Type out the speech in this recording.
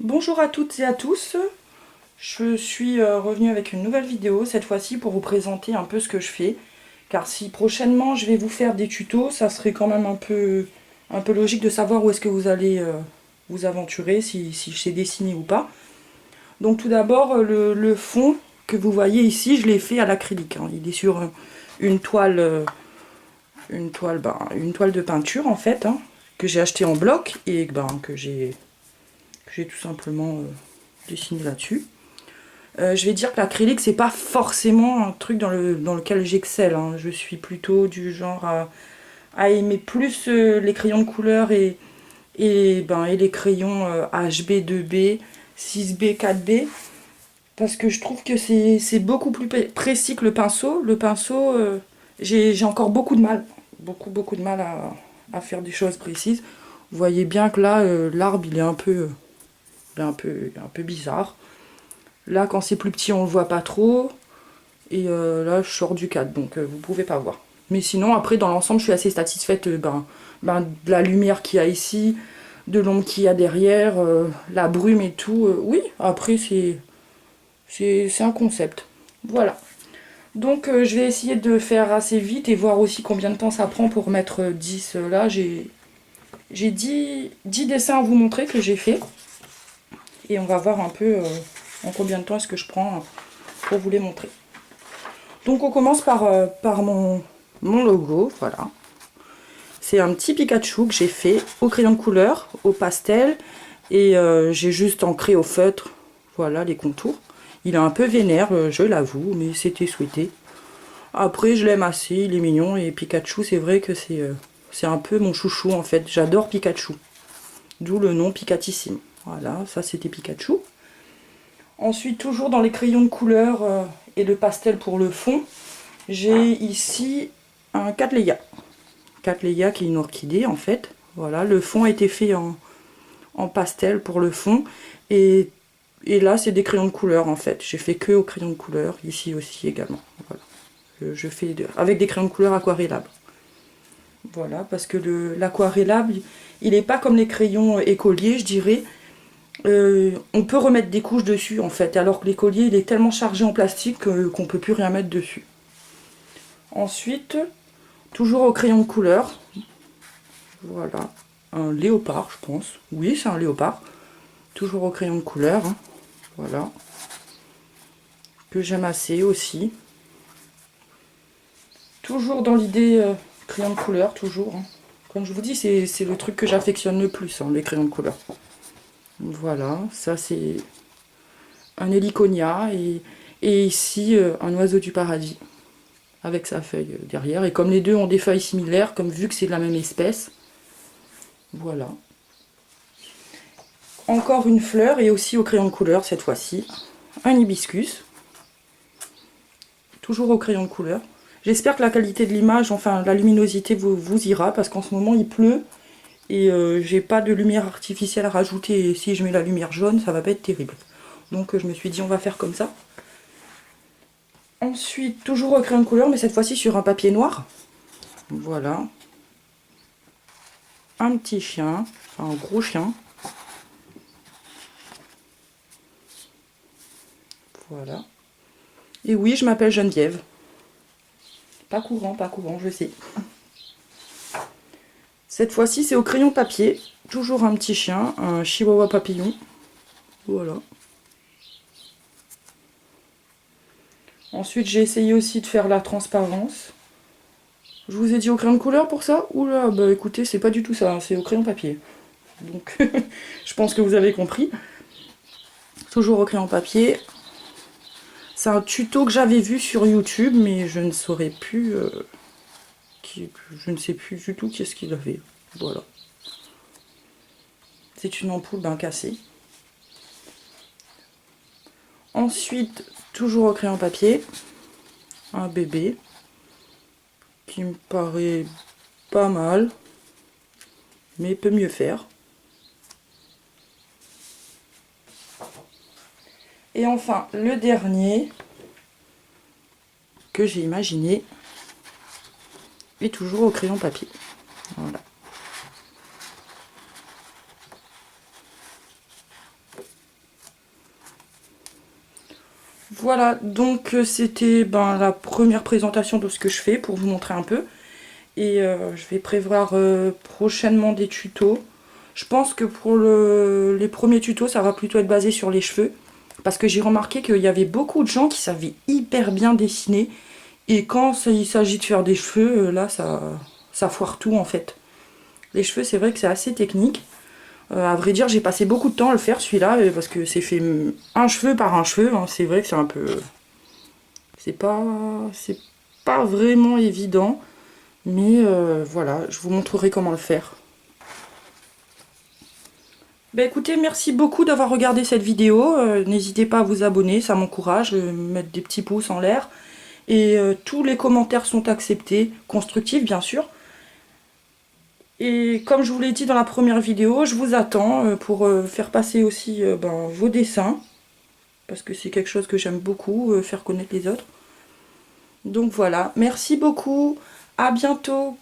Bonjour à toutes et à tous, je suis revenue avec une nouvelle vidéo, cette fois-ci pour vous présenter un peu ce que je fais. Car si prochainement je vais vous faire des tutos, ça serait quand même un peu logique de savoir où est-ce que vous allez vous aventurer, si je sais dessiner ou pas. Donc tout d'abord, le fond que vous voyez ici, je l'ai fait à l'acrylique. Hein. Il est sur une toile, une toile de peinture en fait, hein, que j'ai acheté en bloc et que j'ai tout simplement dessiné là-dessus. Je vais dire que l'acrylique, c'est pas forcément un truc dans lequel j'excelle. Hein. Je suis plutôt du genre à aimer plus les crayons de couleur et les crayons HB, 2B, 6B, 4B. Parce que je trouve que c'est beaucoup plus précis que le pinceau. Le pinceau, j'ai encore beaucoup de mal. Beaucoup de mal à faire des choses précises. Vous voyez bien que là, l'arbre, il est un peu bizarre. Là, quand c'est plus petit, on le voit pas trop. Et là, je sors du cadre, donc vous pouvez pas voir. Mais sinon, après, dans l'ensemble, je suis assez satisfaite de la lumière qu'il y a ici, de l'ombre qu'il y a derrière, la brume et tout. Oui, après, c'est un concept. Voilà. Donc, je vais essayer de faire assez vite et voir aussi combien de temps ça prend pour mettre 10. Là, j'ai 10 dessins à vous montrer que j'ai fait. Et on va voir un peu en combien de temps est-ce que je prends pour vous les montrer. Donc on commence par mon logo, voilà. C'est un petit Pikachu que j'ai fait au crayon de couleur, au pastel, et j'ai juste ancré au feutre, voilà, les contours. Il est un peu vénère, je l'avoue, mais c'était souhaité. Après, je l'aime assez, il est mignon, et Pikachu, c'est vrai que c'est un peu mon chouchou, en fait. J'adore Pikachu, d'où le nom Picatissime. Voilà, ça c'était Pikachu. Ensuite, toujours dans les crayons de couleur et le pastel pour le fond, j'ai ici un Cattleya. Cattleya qui est une orchidée en fait. Voilà, le fond a été fait en pastel pour le fond. Et là, c'est des crayons de couleur en fait. J'ai fait que aux crayons de couleur, ici aussi également. Voilà. Je fais avec des crayons de couleur aquarellables. Voilà, parce que l'aquarellable, il n'est pas comme les crayons écoliers, je dirais. On peut remettre des couches dessus en fait, alors que l'écolier il est tellement chargé en plastique qu'on ne peut plus rien mettre dessus. Ensuite, toujours au crayon de couleur, voilà, un léopard je pense, oui c'est un léopard, toujours au crayon de couleur, hein. Voilà, que j'aime assez aussi. Toujours dans l'idée crayon de couleur, toujours, hein. Comme je vous dis, c'est le truc que j'affectionne le plus, hein, les crayons de couleur. Voilà, ça c'est un héliconia et ici un oiseau du paradis avec sa feuille derrière. Et comme les deux ont des feuilles similaires, comme vu que c'est de la même espèce, voilà. Encore une fleur et aussi au crayon de couleur cette fois-ci, un hibiscus, toujours au crayon de couleur. J'espère que la qualité de l'image, enfin la luminosité vous ira parce qu'en ce moment il pleut et j'ai pas de lumière artificielle à rajouter et si je mets la lumière jaune ça va pas être terrible. Donc je me suis dit on va faire comme ça. Ensuite, toujours au crayon de couleur, mais cette fois-ci sur un papier noir. Voilà. Un petit chien, enfin un gros chien. Voilà. Et oui, je m'appelle Geneviève. Pas courant, je sais. Cette fois-ci, c'est au crayon papier. Toujours un petit chien, un chihuahua papillon. Voilà. Ensuite, j'ai essayé aussi de faire la transparence. Je vous ai dit au crayon de couleur pour ça? Oula, bah écoutez, c'est pas du tout ça, hein, c'est au crayon papier. Donc, je pense que vous avez compris. Toujours au crayon papier. C'est un tuto que j'avais vu sur YouTube, mais je ne saurais plus... je ne sais plus du tout qu'est-ce qu'il avait. Voilà. C'est une ampoule cassée. Ensuite, toujours au crayon papier, un bébé qui me paraît pas mal, mais peut mieux faire. Et enfin, le dernier que j'ai imaginé est toujours au crayon papier. Voilà. Voilà, donc c'était la première présentation de ce que je fais pour vous montrer un peu. Et je vais prévoir prochainement des tutos. Je pense que pour les premiers tutos, ça va plutôt être basé sur les cheveux. Parce que j'ai remarqué qu'il y avait beaucoup de gens qui savaient hyper bien dessiner. Et quand il s'agit de faire des cheveux, là, ça foire tout en fait. Les cheveux, c'est vrai que c'est assez technique. À vrai dire, j'ai passé beaucoup de temps à le faire celui-là, parce que c'est fait un cheveu par un cheveu. Hein. C'est vrai que c'est un peu... c'est pas vraiment évident. Mais voilà, je vous montrerai comment le faire. Bah écoutez, merci beaucoup d'avoir regardé cette vidéo. N'hésitez pas à vous abonner, ça m'encourage, mettre des petits pouces en l'air. Et tous les commentaires sont acceptés, constructifs bien sûr. Et comme je vous l'ai dit dans la première vidéo, je vous attends pour faire passer aussi vos dessins. Parce que c'est quelque chose que j'aime beaucoup, faire connaître les autres. Donc voilà, merci beaucoup, à bientôt.